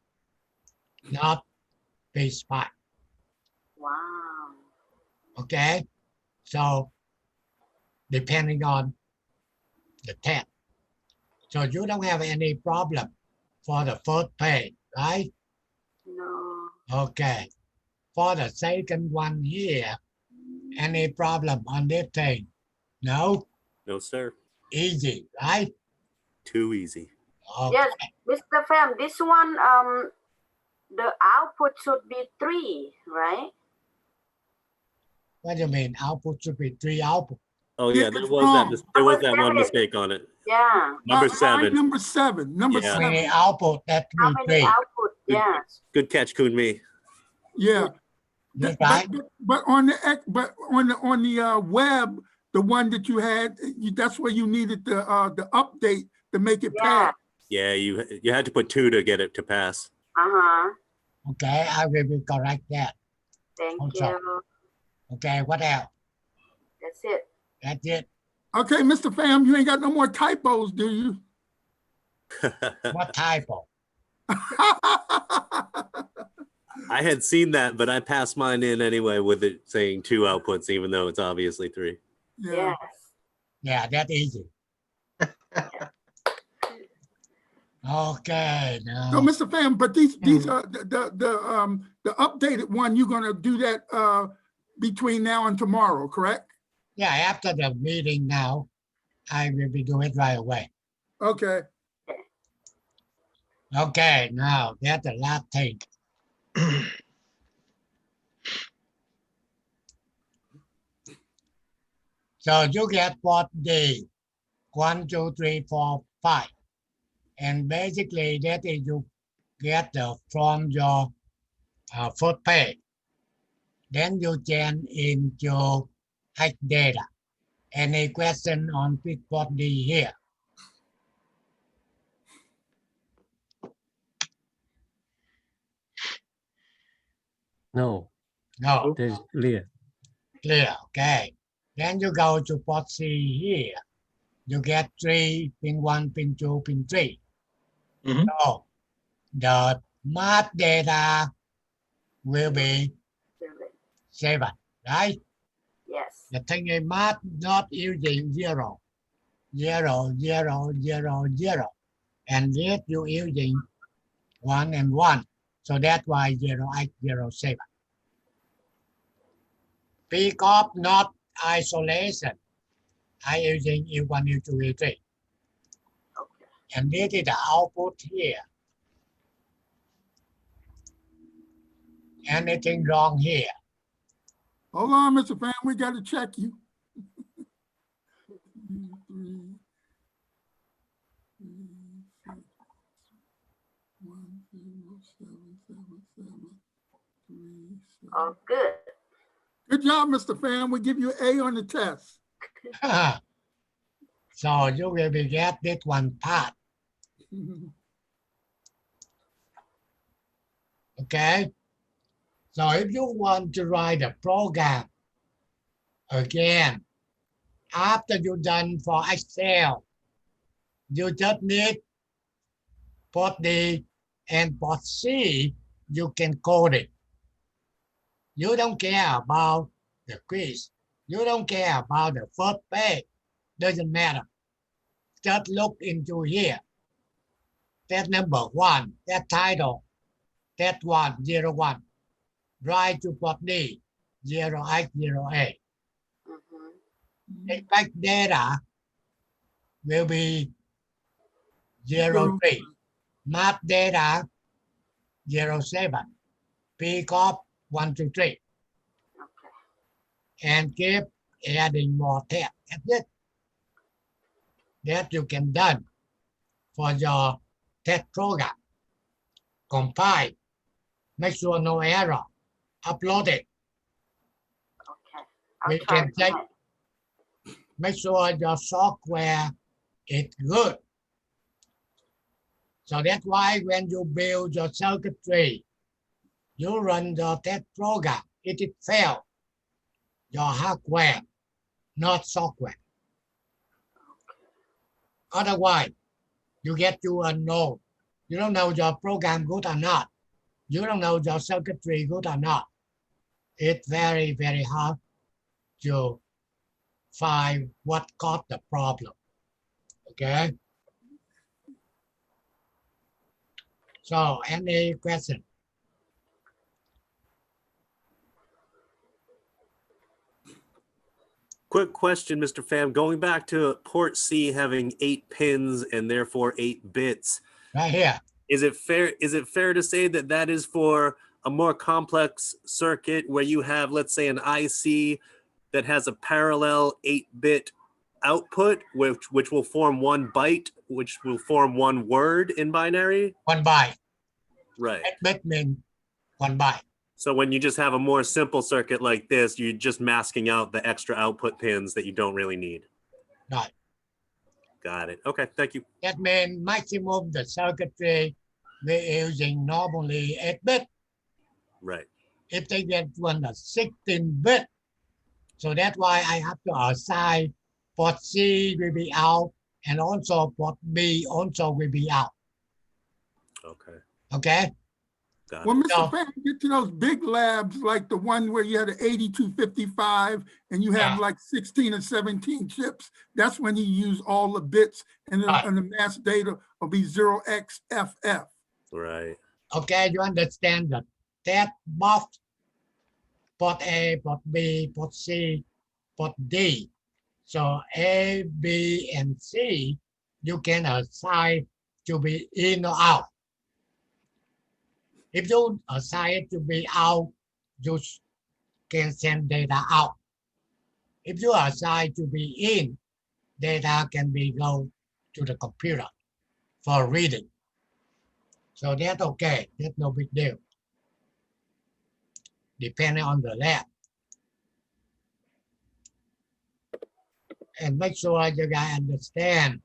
not base part. Wow. Okay? So depending on the test. So you don't have any problem for the first page, right? No. Okay. For the second one here, any problem on this thing? No? No, sir. Easy, right? Too easy. Okay. Yes, Mr. Pham, this one, the output should be 3, right? What do you mean? Output should be 3 output. Oh Yeah, yeah, there it's was wrong. there was Number that one 7. mistake on it. Yeah. Number Line 7. number 7. Number Yeah. How many 7. output? That How means many 3. output? Good. Yes. Good catch, Kunmi. Yeah. That's But, right. but on the web, the one that you had, that's where you needed the update to make it Yeah. pass. Yeah, you had to put 2 to get it to pass. Uh-huh. Okay, I will correct that. Thank Also. you. Okay, what else? That's it. That's it. Okay, Mr. Pham, you ain't got no more typos, do you? What typo? I had seen that, but I passed mine in anyway with it saying 2 outputs, even though it's obviously 3. Yeah. Yes. Yeah, that's easy. Okay, So, now. Mr. Pham, but these are the updated one. You're gonna do that between now and tomorrow, correct? Yeah, after the meeting now, I will be doing it right away. Okay. Okay, now that's the last thing. So you get what the 1, 2, 3, 4, 5. And basically that is you get from your first page. Then you change into H data. Any question on Pitpot D here? No, No, that's clear. clear, okay. Then you go to port C here. You get 3, pin 1, pin 2, pin 3. Mhm. So the math data will be 7, right? Yes. The thing is math not using 0, 0, 0, 0, 0. And this you using 1 and 1. So that's why 0807. Peak of not isolation. I using E1, E2, E3. Okay. And this is the output here. Anything wrong here? Hold on, Mr. Pham, we got to check you. Oh, good. Good job, Mr. Pham. We give you an A on the test. So you will be get this one part, okay? So if you want to write a program, again, after you're done for Excel, you just need port D and port C, you can code it. You don't care about the quiz. You don't care about the first page. Doesn't matter. Just look into here. That number 1, that title, that 1, 0, 1. Write to port D, 0X, 0A. Mhm. Expect data will be 0, 3. Math data 07. Peak of 1, 2, 3. Okay. And keep adding more tab. That's it. That you can done for your test program. Compile. Make sure no error. Upload it. Okay. I'll We try can check. tonight. Make sure your software is good. So that's why when you build your circuitry, you run the test program. If it fails, your hardware not software. Otherwise, you get to unknown. You don't know your program good or not. You don't know your circuitry good or not. It's very, very hard to find what caused the problem. Okay? So, any question? Quick question, Mr. Pham. Going back to port C having 8 pins and therefore 8 bits, Right here. is it fair to say that that is for a more complex circuit where you have, let's say, an IC that has a parallel 8-bit output, which will form 1 byte, which will form 1 word in binary? 1 byte. Right. 8 bit means 1 byte. So when you just have a more simple circuit like this, you're just masking out the extra output pins that you don't really need. Right. Got it. Okay, thank you. That means maximum the circuitry we're using normally 8 bit. Right. If they get one 16 bit, so that's why I have to assign port C will be out and also port B also will be out. Okay. Okay? Got Well, it. Mr. Pham, get to those big labs, like the one where you had an 8255 and you have Yeah. like 16 or 17 chips. That's when you use all the bits and Right. the mass data will be 0xFF. Right. Okay, you understand that box, port A, port B, port C, port D. So A, B, and C, you can assign to be in or out. If you assign it to be out, you can send data out. If you assign to be in, data can be go to the computer for reading. So that's okay. That's no big deal. Depending on the lab. And make sure you guys understand.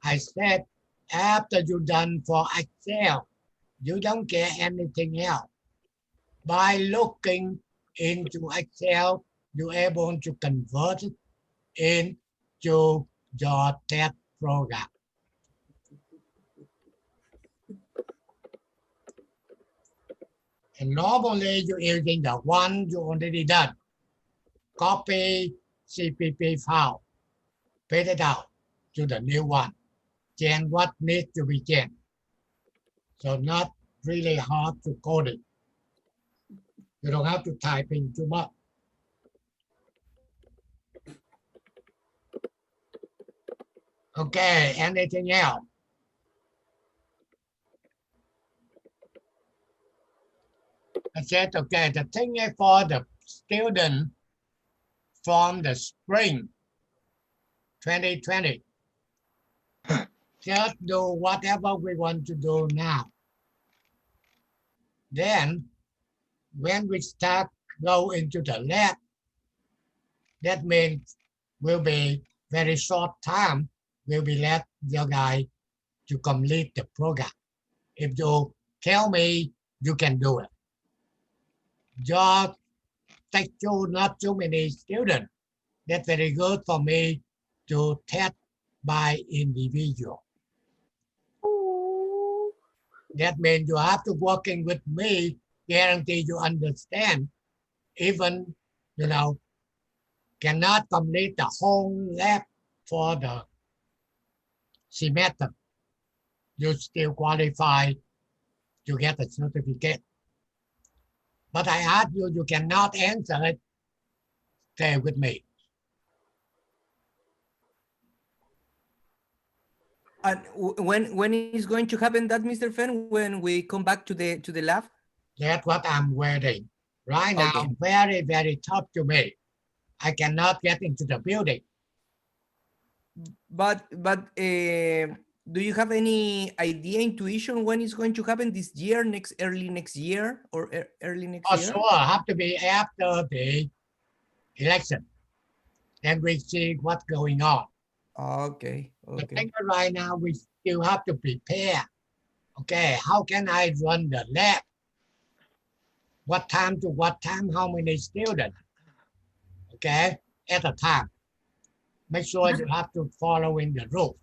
I said after you're done for Excel, you don't get anything else. By looking into Excel, you're able to convert it into your test program. And normally you're using the one you already done. Copy CPP file, paste it out to the new one. Change what needs to be changed. So not really hard to code it. You don't have to type in too much. Okay, anything else? I said, okay, the thing is for the student from the spring 2020, just do whatever we want to do now. Then when we start go into the lab, that means will be very short time, will be let your guy to complete the program. If you tell me you can do it. Just take not too many students. That's very good for me to test by individual. That means you have to working with me, guarantee you understand, even, cannot complete the whole lab for the semester. You still qualify to get a certificate. But I ask you, you cannot answer it. Stay with me. And when is going to happen that, Mr. Pham, when we come back to the lab? That's what I'm waiting. Right now, Okay. very, very tough to me. I cannot get into the building. But do you have any idea, intuition when it's going to happen this year, early next year, or early next Oh, year? sure, have to be after the election. Then we see what's going on. Okay. But Okay. think right now, we still have to prepare. Okay, how can I run the lab? What time to what time? How many students? Okay, at a time. make sure you have to follow in the rules.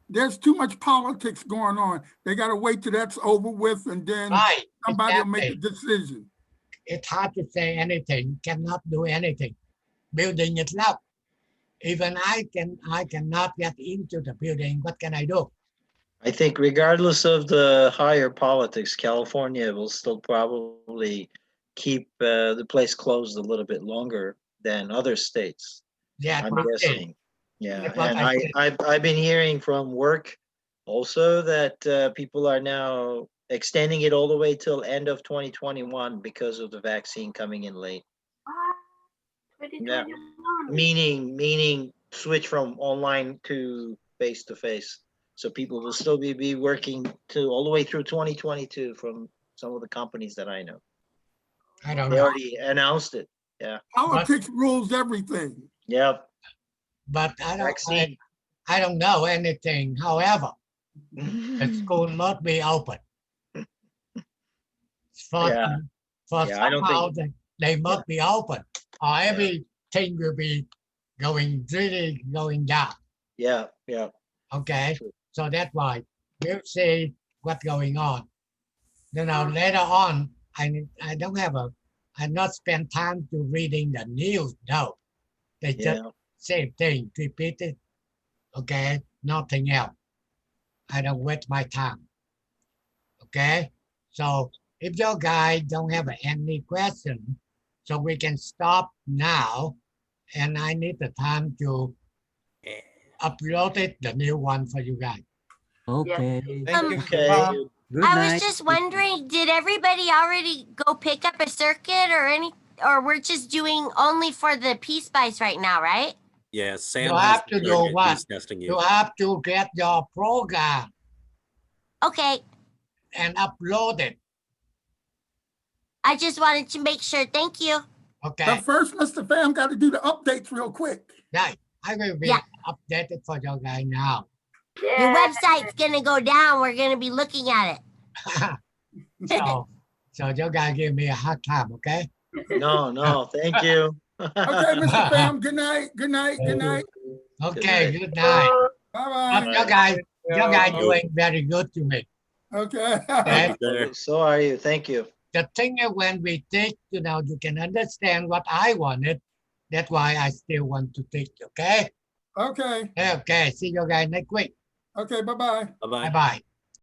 There's too much politics going on. They gotta wait till that's over with and then Right, somebody will make a exactly. decision. It's hard to say anything, cannot do anything. Building is loud. Even I cannot get into the building. What can I do? I think regardless of the higher politics, California will still probably keep the place closed a little bit longer than other states. Yeah, I'm we see. guessing. Yeah, That's what and I said. I've been hearing from work also that people are now extending it all the way till end of 2021 because of the vaccine coming in late. What? Yeah. 2021. Meaning switch from online to face to face. So people will still be working to all the way through 2022 from some of the companies that I know. I don't They know. already announced it. Yeah. Politics rules everything. Yep. But Vaccine. I don't know anything. However, the school must be open. For, Yeah. for Yeah, I don't somehow think- they must be open, or everything will be really going down. Yeah. Yeah. Okay, True. so that's why we'll see what's going on. You know, later on, I don't have I not spend time to reading the news. No, they just Yeah. same thing repeated. Okay, nothing else. I don't waste my time. Okay, so if your guys don't have any question, so we can stop now, and I need the time to upload it, the new one for you guys. Okay. Thank you, Okay. Kay. Good I night. was just wondering, did everybody already go pick up a circuit or we're just doing only for the P-Spice right now, right? Yeah, Sam You has have the to do circuit. what? He's testing You you. have to get your program Okay, and upload it. I just wanted to make sure. Thank you. Okay, But first, Mr. Pham got to do the updates real quick. right. I will be Yeah. updated for your guys now. Your Yeah. website's gonna go down. We're gonna be looking at it. so you guys give me a hard time, okay? No, thank you. Okay, Mr. Pham, good night, good night, good night. Okay, night. good night. Bye-bye. You guys Yo. doing very good to me. Okay. Okay. There. So are you. Thank you. The thing is when we teach, you know, you can understand what I wanted. That's why I still want to teach, okay? Okay, Okay, see you guys next week. okay, bye-bye. Bye-bye. Bye-bye.